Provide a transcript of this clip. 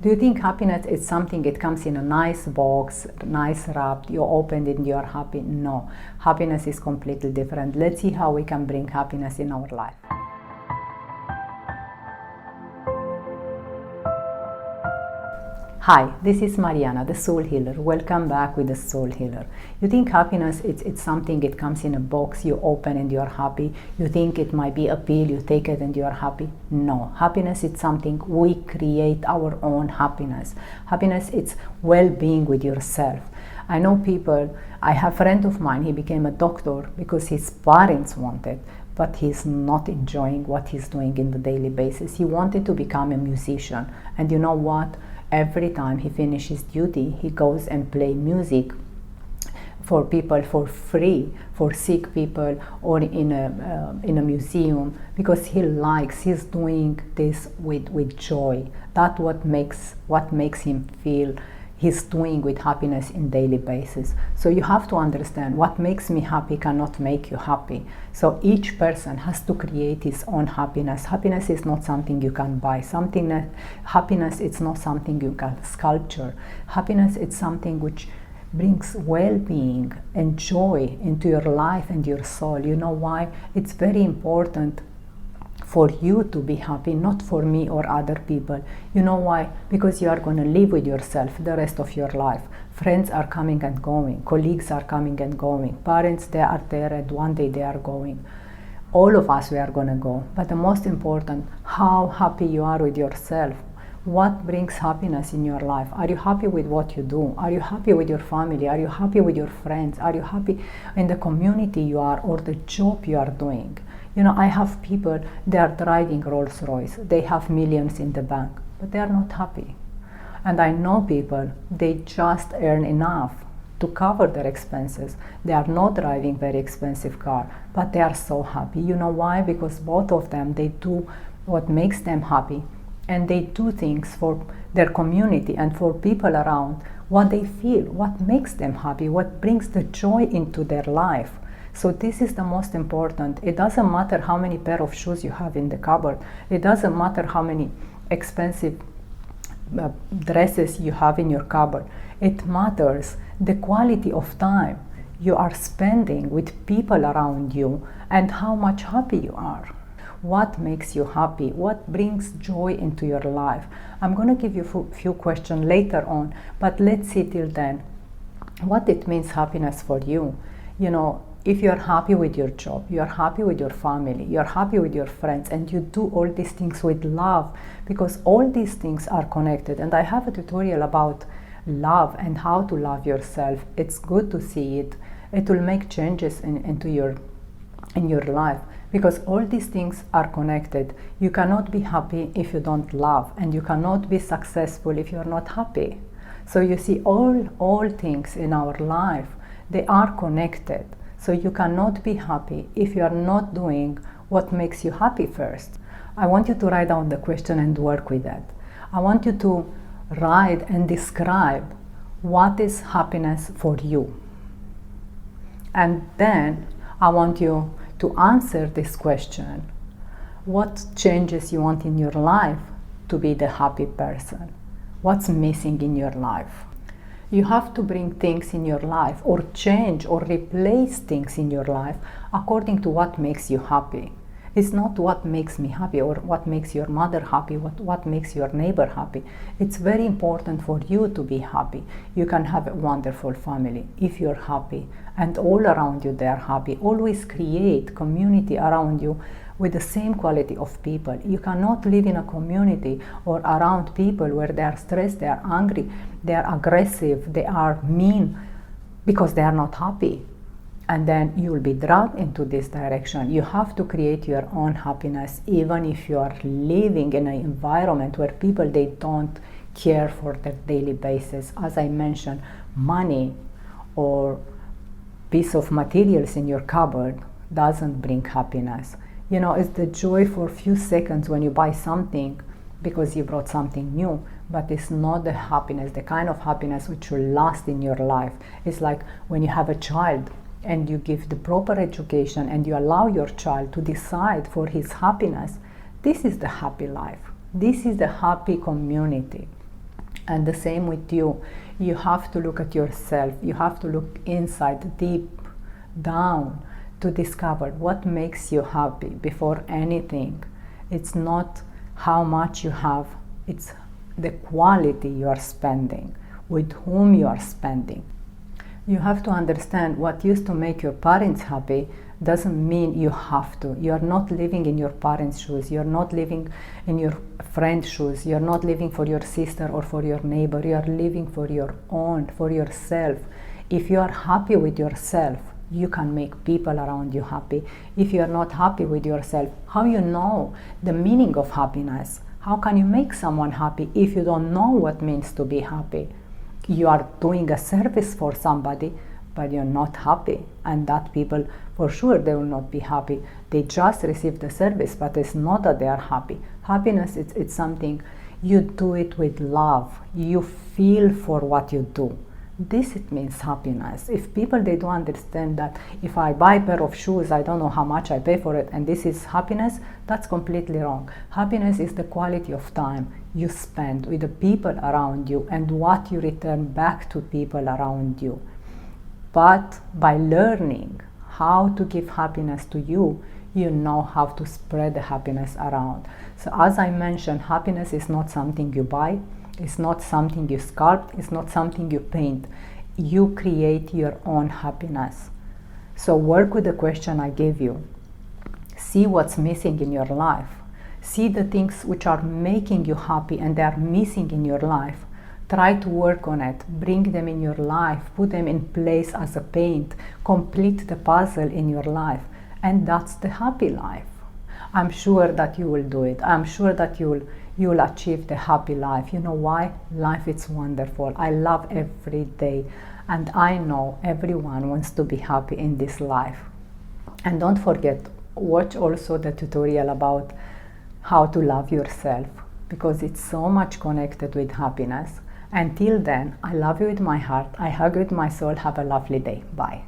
Do you think happiness is something it comes in a nice box, nice wrapped, you open it and you're happy? No. Happiness is completely different. Let's see how we can bring happiness in our life. Hi, this is Mariana, the Soul Healer. Welcome back with the Soul Healer. You think happiness it's something it comes in a box, you open and you're happy. You think it might be a pill, you take it and you're happy. No, happiness is something we create our own happiness. Happiness it's well-being with yourself. I know people, I have a friend of mine, he became a doctor because his parents wanted, but he's not enjoying what he's doing in the daily basis. He wanted to become a musician, and you know what? Every time he finishes duty, he goes and play music for people for free, for sick people, or in a museum, because he's doing this with joy. That's what makes him feel he's doing with happiness in daily basis. So you have to understand what makes me happy cannot make you happy. So each person has to create his own happiness. Happiness is not something you can buy. Happiness it's not something you can sculpture. Happiness it's something which brings well-being and joy into your life and your soul. You know why? It's very important for you to be happy, not for me or other people. You know why? Because you are going to live with yourself the rest of your life. Friends are coming and going, colleagues are coming and going, parents, they are there and one day they are going. All of us, we are going to go. But the most important, how happy you are with yourself. What brings happiness in your life? Are you happy with what you do? Are you happy with your family? Are you happy with your friends? Are you happy in the community you are or the job you are doing? You know, I have people, they are driving Rolls Royce. They have millions in the bank, but they are not happy. And I know people, they just earn enough to cover their expenses. They are not driving very expensive car, but they are so happy. You know why? Because both of them, they do what makes them happy. And they do things for their community and for people around, what they feel, what makes them happy, what brings the joy into their life. So this is the most important. It doesn't matter how many pair of shoes you have in the cupboard. It doesn't matter how many expensive dresses you have in your cupboard. It matters the quality of time you are spending with people around you and how much happy you are. What makes you happy? What brings joy into your life? I'm going to give you a few questions later on, but let's see till then what it means happiness for you. You know, if you're happy with your job, you're happy with your family, you're happy with your friends, and you do all these things with love, because all these things are connected. And I have a tutorial about love and how to love yourself. It's good to see it. It will make changes in your life, because all these things are connected. You cannot be happy if you don't love, and you cannot be successful if you're not happy. So you see, all things in our life, they are connected. So you cannot be happy if you are not doing what makes you happy first. I want you to write down the question and work with that. I want you to write and describe what is happiness for you. And then I want you to answer this question. What changes you want in your life to be the happy person? What's missing in your life? You have to bring things in your life or change or replace things in your life according to what makes you happy. It's not what makes me happy or what makes your mother happy, what makes your neighbor happy. It's very important for you to be happy. You can have a wonderful family if you're happy, and all around you they are happy. Always create community around you with the same quality of people. You cannot live in a community or around people where they are stressed, they are angry, they are aggressive, they are mean, because they are not happy. And then you will be dragged into this direction. You have to create your own happiness, even if you are living in an environment where people, they don't care for their daily basis. As I mentioned, money or piece of materials in your cupboard doesn't bring happiness. You know, it's the joy for a few seconds when you buy something because you brought something new, but it's not the happiness, the kind of happiness which will last in your life. It's like when you have a child and you give the proper education and you allow your child to decide for his happiness. This is the happy life. This is the happy community. And the same with you. You have to look at yourself. You have to look inside, deep down, to discover what makes you happy before anything. It's not how much you have, it's the quality you are spending, with whom you are spending. You have to understand what used to make your parents happy doesn't mean you have to. You are not living in your parents' shoes. You are not living in your friend's shoes. You are not living for your sister or for your neighbor. You are living for your own, for yourself. If you are happy with yourself, you can make people around you happy. If you are not happy with yourself, how you know the meaning of happiness? How can you make someone happy if you don't know what it means to be happy? You are doing a service for somebody, but you're not happy, and that people, for sure, they will not be happy. They just receive the service, but it's not that they are happy. Happiness, it's something you do it with love. You feel for what you do. This it means happiness. If people, they don't understand that if I buy a pair of shoes, I don't know how much I pay for it, and this is happiness, that's completely wrong. Happiness is the quality of time you spend with the people around you and what you return back to people around you. But by learning how to give happiness to you, you know how to spread the happiness around. So as I mentioned, happiness is not something you buy. It's not something you sculpt. It's not something you paint. You create your own happiness. So work with the question I gave you. See what's missing in your life. See the things which are making you happy and they are missing in your life. Try to work on it. Bring them in your life. Put them in place as a paint. Complete the puzzle in your life. And that's the happy life. I'm sure that you will do it. I'm sure that you'll achieve the happy life. You know why? Life is wonderful. I love every day. And I know everyone wants to be happy in this life. And don't forget, watch also the tutorial about how to love yourself, because it's so much connected with happiness. Until then, I love you with my heart. I hug you with my soul. Have a lovely day. Bye.